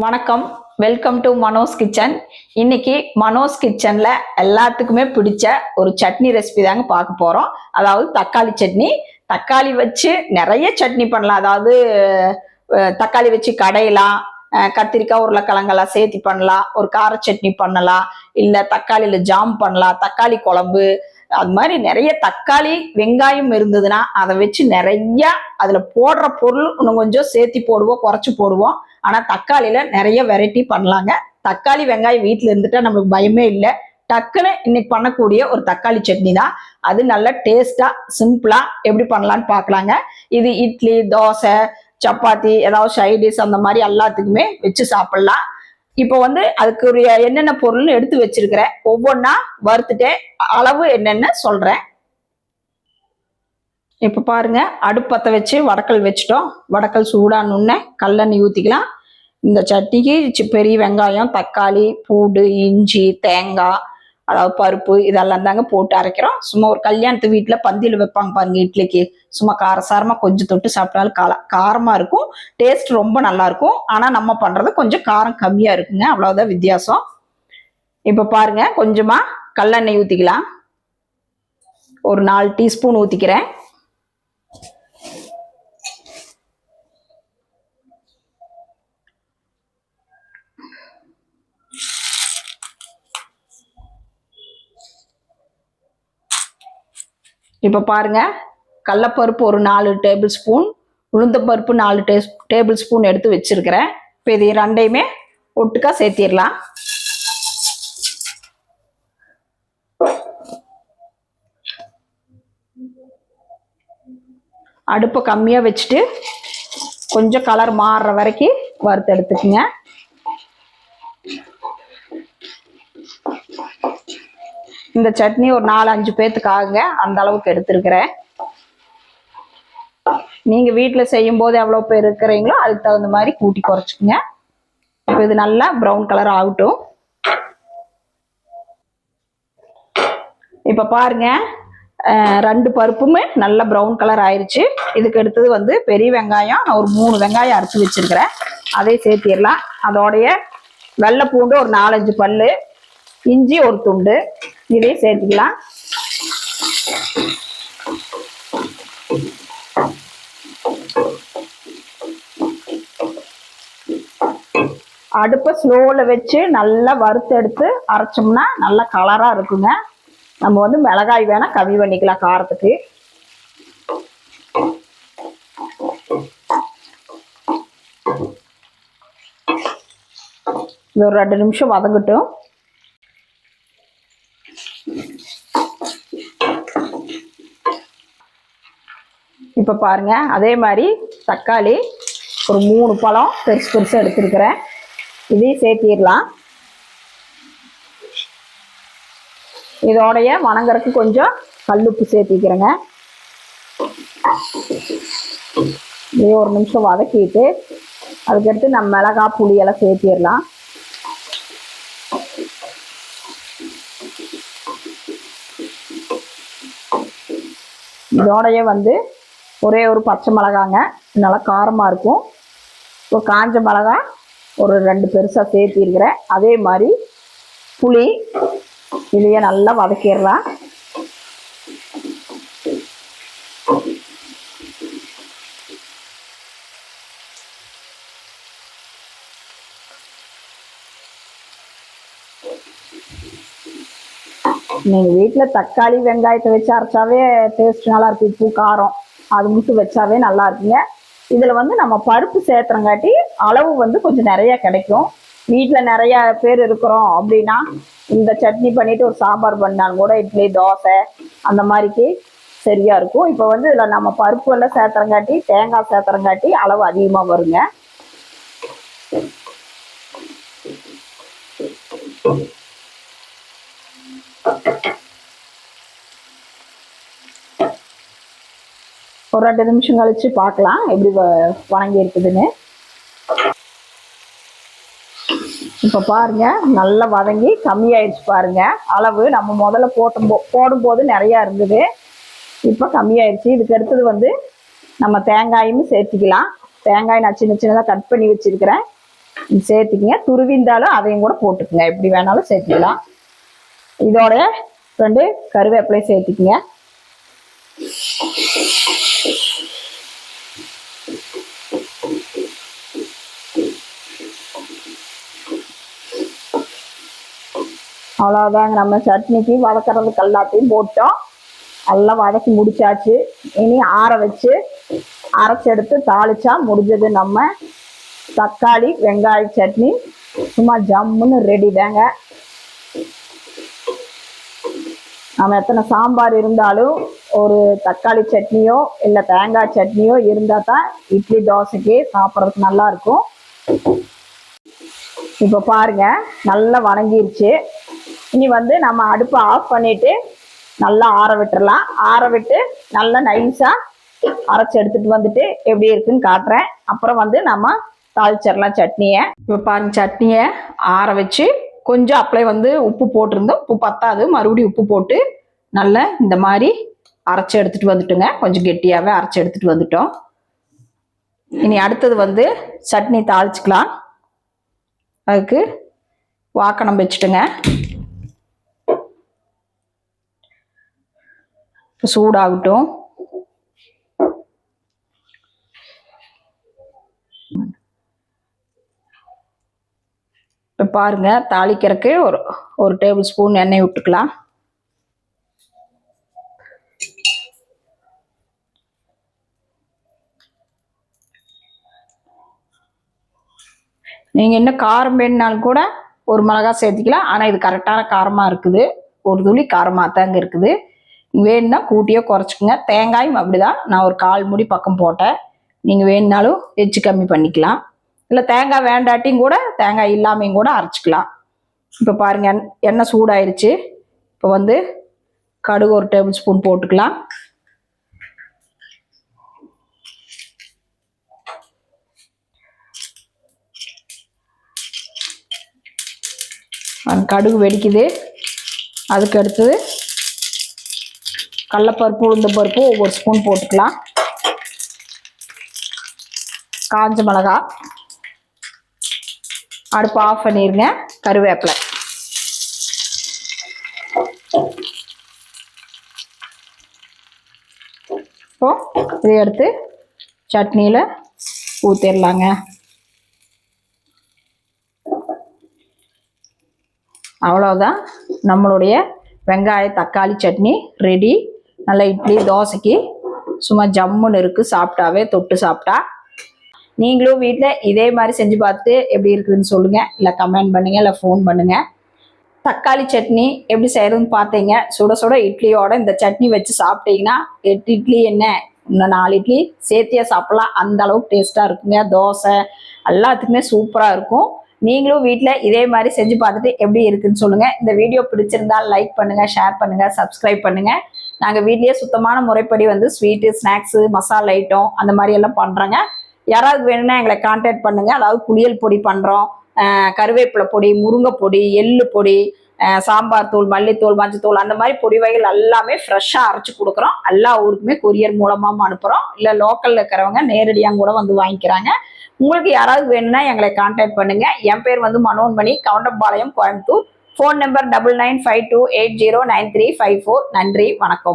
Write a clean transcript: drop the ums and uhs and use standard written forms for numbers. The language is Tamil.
வணக்கம், வெல்கம் டு மனோஸ் கிச்சன். இன்னைக்கு மனோஸ் கிச்சன்ல எல்லாத்துக்குமே பிடிச்ச ஒரு சட்னி ரெசிபி தாங்க பார்க்க போறோம். அதாவது தக்காளி சட்னி. தக்காளி வச்சு நிறைய சட்னி பண்ணலாம். அதாவது தக்காளி வச்சு கடையலாம், கத்திரிக்காய் உருளைக்கிழங்கெல்லாம் சேர்த்து பண்ணலாம், ஒரு கார சட்னி பண்ணலாம், இல்லை தக்காளியில ஜாம் பண்ணலாம், தக்காளி குழம்பு. அது மாதிரி நிறைய தக்காளி வெங்காயம் இருந்ததுன்னா அதை வச்சு நிறைய அதுல போடுற பொருள் இன்னும் கொஞ்சம் சேர்த்தி போடுவோம், குறைச்சி போடுவோம். ஆனா தக்காளியில நிறைய வெரைட்டி பண்ணலாங்க. தக்காளி வெங்காயம் வீட்டுல இருந்துட்டா நம்மளுக்கு பயமே இல்லை. டக்குன்னு இன்னைக்கு பண்ணக்கூடிய ஒரு தக்காளி சட்னி தான். அது நல்ல டேஸ்டா சிம்பிளா எப்படி பண்ணலான்னு பார்க்கலாங்க. இது இட்லி, தோசை, சப்பாத்தி, ஏதாவது சைடிஷ் அந்த மாதிரி எல்லாத்துக்குமே வச்சு சாப்பிடலாம். இப்போ அதுக்குரிய என்னென்ன பொருள்னு எடுத்து வச்சிருக்கிறேன். ஒவ்வொன்றா வறுத்துட்டே அளவு என்னென்ன சொல்றேன். இப்போ பாருங்க, அடுப்பத்தை வச்சு வடக்கல் வச்சுட்டோம். வடக்கல் சூடானுன்னே கல்லெண்ணெய் ஊற்றிக்கலாம். இந்த சட்னிக்கு பெரிய வெங்காயம், தக்காளி, பூண்டு, இஞ்சி, தேங்காய், அதாவது பருப்பு இதெல்லாம் தாங்க போட்டு அரைக்கிறோம். சும்மா ஒரு கல்யாணத்து வீட்டில் பந்தியில் வைப்பாங்க பாருங்க இட்லிக்கு, சும்மா காரசாரமாக கொஞ்சம் தொட்டு சாப்பிட்டாலும் காரமாக இருக்கும். டேஸ்ட் ரொம்ப நல்லா இருக்கும். ஆனால் நம்ம பண்ணுறது கொஞ்சம் காரம் கம்மியாக இருக்குங்க, அவ்வளோதான் வித்தியாசம். இப்போ பாருங்க, கொஞ்சமாக கல்லெண்ணெய் ஊற்றிக்கலாம். ஒரு 4 டீஸ்பூன் ஊற்றிக்கிறேன். இப்போ பாருங்க, கடலைப்பருப்பு ஒரு 4 டேபிள் ஸ்பூன், உளுந்தப்பருப்பு 4 டேபிள் ஸ்பூன் எடுத்து வச்சிருக்கிறேன். இப்போ இது ரெண்டையுமே ஒட்டுக்கா சேர்த்திடலாம். அடுப்பை கம்மியாக வச்சுட்டு கொஞ்சம் கலர் மாறுற வரைக்கும் வறுத்து எடுத்துக்குங்க. இந்த சட்னி ஒரு 4-5 பேத்துக்காக அந்த அளவுக்கு எடுத்துருக்கிறேன். நீங்க வீட்டில் செய்யும் போது எவ்வளோ பேர் இருக்கிறீங்களோ அதுக்கு தகுந்த மாதிரி கூட்டி குறைச்சிக்குங்க. இப்போ இது நல்லா ப்ரௌன் கலர் ஆகட்டும். இப்போ பாருங்க, 2 பருப்புமே நல்ல ப்ரௌன் கலர் ஆயிடுச்சு. இதுக்கு எடுத்தது பெரிய வெங்காயம், நான் ஒரு 3 வெங்காயம் அரைச்சி வச்சிருக்கிறேன். அதை சேர்த்திடலாம். அதோடைய வெள்ளை பூண்டு ஒரு 4-5 பல்லு, இஞ்சி ஒரு துண்டு, இதையும் சேர்த்துக்கலாம். அடுப்பை ஸ்லோவில் வச்சு நல்லா வறுத்து எடுத்து அரைச்சோம்னா நல்ல கலராக இருக்குங்க. நம்ம மிளகாய் வேணா கம்மி பண்ணிக்கலாம் காரத்துக்கு. இது ஒரு 2 நிமிஷம் வதங்கட்டும். இப்போ பாருங்க, அதே மாதிரி தக்காளி ஒரு 3 பழம் பெருசு பெருசாக எடுத்துருக்கிறேன். இதையும் சேர்த்திடலாம். இதோடைய வணங்குறதுக்கு கொஞ்சம் கல்லுப்பு சேர்த்திக்கிறேங்க. இதே ஒரு நிமிஷம் வதக்கிட்டு அதுக்கடுத்து நம்ம மிளகாய் புளியெல்லாம் சேர்த்திடலாம். இதோடைய ஒரே ஒரு பச்சை மிளகாங்க, நல்லா காரமாக இருக்கும். இப்போ காஞ்ச மிளகாய் ஒரு 2 பெருசாக சேர்த்திருக்கிறேன். அதே மாதிரி புளி இதையே நல்லா வதக்கிடலாம். நீங்கள் வீட்டில் தக்காளி வெங்காயத்தை வச்சு அரைச்சாவே டேஸ்ட் நல்லா இருக்கும். உப்பு காரம் அது மட்டும் வச்சாவே நல்லா இருக்குங்க. இதில் நம்ம பருப்பு சேர்த்துறங்காட்டி அளவு கொஞ்சம் நிறைய கிடைக்கும். வீட்டில் நிறைய பேர் இருக்கிறோம் அப்படின்னா இந்த சட்னி பண்ணிட்டு ஒரு சாம்பார் பண்ணாலும் கூட இட்லி, தோசை அந்த மாதிரிக்கு சரியா இருக்கும். இப்போ இதில் நம்ம பருப்பு எல்லாம் சேர்த்துறங்காட்டி, தேங்காய் சேர்த்துறங்காட்டி அளவு அதிகமாக வருங்க. ஒரு 2 நிமிஷம் கழிச்சு பார்க்கலாம் எப்படி வணங்கி இருக்குதுன்னு. இப்போ பாருங்க, நல்லா வதங்கி கம்மியாயிடுச்சு பாருங்க. அளவு நம்ம முதல்ல போடும்போது நிறையா இருந்தது, இப்போ கம்மியாயிடுச்சு. இதுக்கு அடுத்தது நம்ம தேங்காயும் சேர்த்திக்கலாம். தேங்காய் நான் சின்ன சின்னதாக கட் பண்ணி வச்சிருக்கிறேன். சேர்த்துக்குங்க. துருவிந்தாலும் அதையும் கூட போட்டுக்குங்க, எப்படி வேணாலும் சேர்த்துக்கலாம். இதோட 2 கருவேப்பிலை சேர்த்துக்குங்க. அவ்வளோதாங்க, நம்ம சட்னிக்கு வதக்கிறதுக்கு எல்லாத்தையும் போட்டோம். எல்லாம் வதக்கி முடிச்சாச்சு. இனி ஆற வச்சு அரைச்சி எடுத்து தாளிச்சா முடிஞ்சது நம்ம தக்காளி வெங்காய சட்னி. சும்மா ஜம்முன்னு ரெடி தாங்க. நம்ம எத்தனை சாம்பார் இருந்தாலும் ஒரு தக்காளி சட்னியோ இல்லை தேங்காய் சட்னியோ இருந்தால் தான் இட்லி தோசைக்கு சாப்பிட்றதுக்கு நல்லா இருக்கும். இப்போ பாருங்க, நல்லா வணங்கிருச்சு. இனி நம்ம அடுப்பை ஆஃப் பண்ணிட்டு நல்லா ஆற விட்டுறலாம். ஆற விட்டு நல்லா நைஸாக அரைச்சி எடுத்துட்டு வந்துட்டு எப்படி இருக்குன்னு காட்டுறேன். அப்புறம் நம்ம தாளிச்சிடலாம் சட்னியை. இப்போ பாருங்க, சட்னியை ஆற வச்சு கொஞ்சம் அப்ளை உப்பு போட்டிருந்தோம். உப்பு பத்தாது, மறுபடியும் உப்பு போட்டு நல்லா இந்த மாதிரி அரைச்சி எடுத்துட்டு வந்துட்டுங்க. கொஞ்சம் கெட்டியாகவே அரைச்சி எடுத்துட்டு வந்துட்டோம். இனி அடுத்தது சட்னி தாளிச்சுக்கலாம். அதுக்கு வாக்கணம் வச்சுட்டுங்க. சூடாகட்டும். இப்போ பாருங்க, தாளிக்கிறதுக்கு ஒரு டேபிள் ஸ்பூன் எண்ணெய் விட்டுக்கலாம். நீங்கள் இன்னும் காரம் வேணுனாலும் கூட ஒரு மிளகாய் சேர்த்திக்கலாம். ஆனால் இது கரெக்டான காரமாக இருக்குது. ஒரு துளி காரமாக தாங்க இருக்குது. வேணும்னா கூட்டியோ குறைச்சிக்கோங்க. தேங்காயும் அப்படிதான், நான் ஒரு 1/4 மூடி பக்கம் போட்டேன். நீங்கள் வேணுனாலும் எச்சு கம்மி பண்ணிக்கலாம். இல்லை தேங்காய் வேண்டாட்டியும் கூட தேங்காய் இல்லாமையும் கூட அரைச்சிக்கலாம். இப்போ பாருங்க, எண்ணெய் சூடாயிருச்சு. இப்போ கடுகு ஒரு டேபிள் ஸ்பூன் போட்டுக்கலாம். கடுகு வெடிக்குது. அதுக்கு அடுத்தது கடலைப்பருப்பு உளுந்தம்பருப்பு ஒவ்வொரு ஸ்பூன் போட்டுக்கலாம். காஞ்ச மிளகா. அடுப்பு ஆஃப் பண்ணிடுங்க. கருவேப்பிலை. இப்போ இதை எடுத்து சட்னியில் ஊற்றிடலாங்க. அவ்வளோதான், நம்மளுடைய வெங்காய தக்காளி சட்னி ரெடி. நல்ல இட்லி தோசைக்கு சும்மா ஜம்முன்னு இருக்குது. சாப்பிட்டாவே தொட்டு சாப்பிட்டா. நீங்களும் வீட்டில் இதே மாதிரி செஞ்சு பார்த்து எப்படி இருக்குதுன்னு சொல்லுங்கள். இல்லை கமெண்ட் பண்ணுங்கள், இல்லை ஃபோன் பண்ணுங்கள். தக்காளி சட்னி எப்படி செய்கிறதுன்னு பார்த்தீங்க. சுட சுட இட்லியோட இந்த சட்னி வச்சு சாப்பிட்டீங்கன்னா 8 இட்லி என்ன இன்னும் 4 இட்லி சேர்த்தியா சாப்பிட்லாம். அந்த அளவுக்கு டேஸ்ட்டாக இருக்குங்க. தோசை எல்லாத்துக்குமே சூப்பராக இருக்கும். நீங்களும் வீட்டில் இதே மாதிரி செஞ்சு பார்த்துட்டு எப்படி இருக்குன்னு சொல்லுங்கள். இந்த வீடியோ பிடிச்சிருந்தால் லைக் பண்ணுங்கள், ஷேர் பண்ணுங்கள், சப்ஸ்கிரைப் பண்ணுங்கள். நாங்கள் வீட்லேயே சுத்தமான முறைப்படி ஸ்வீட்டு, ஸ்நாக்ஸு, மசாலா ஐட்டம் அந்த மாதிரி எல்லாம் பண்ணுறோங்க. யாராவது வேணும்னா எங்களை கான்டாக்ட் பண்ணுங்கள். அதாவது குளியல் பொடி பண்ணுறோம், கருவேப்பிலை பொடி, முருங்கை பொடி, எள்ளு பொடி, சாம்பார் தூள், மல்லித்தூள், மஞ்சத்தூள், அந்த மாதிரி பொடி வகைகள் எல்லாமே ஃப்ரெஷ்ஷாக அரைச்சி கொடுக்குறோம். எல்லா ஊருக்குமே கொரியர் மூலமாக அனுப்புகிறோம். இல்லை லோக்கலில் இருக்கிறவங்க நேரடியாக கூட வந்துவாங்கிக்கிறாங்க. உங்களுக்கு யாராவது வேணும்னா எங்களை கான்டாக்ட் பண்ணுங்க. என் பேர் மனோன்மணி, கவுண்டம்பாளையம், கோயம்புத்தூர். Phone number 9952809354. நன்றி, வணக்கம்.